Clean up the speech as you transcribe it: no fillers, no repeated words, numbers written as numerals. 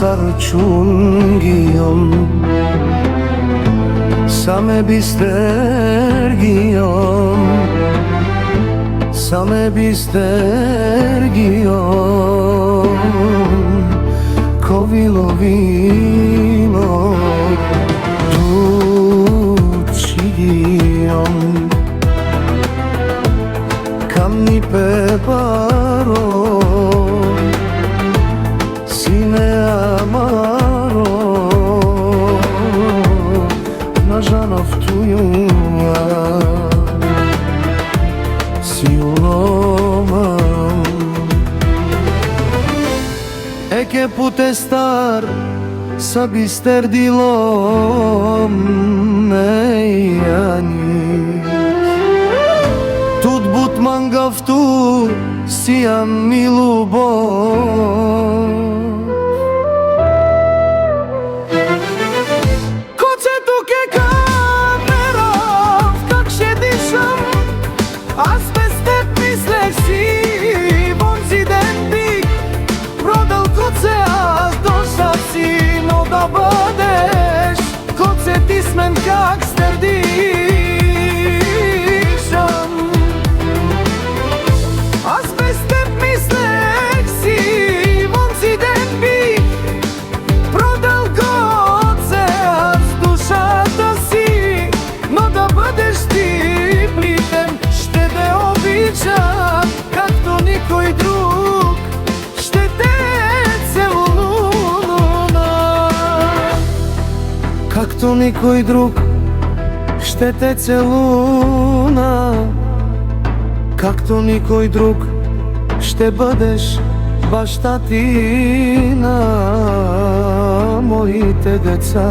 sarçungion Same bistergion Same bistergion Kovilovino tucigion Kamni peparo Sine amaro Na žanov tuju Si ulomam Eke pute star Sa bister dilom Nejani Тут бут мангавту Сиям ми любов Коце туке камеров Как ще дишам Аз без теб мислех си Вонзи ден бих Продал коце аз дошъл си Но да бъдеш Коце ти с мен как стърдишам Аз без теб мислех си Вонзи ден бих Продал коце аз душата си Но да бъдеш ти плитен Ще те обичам Както никой друг Ще те целуна Както никой друг Ще те целуна Както никой друг Ще бъдеш баща ти на моите деца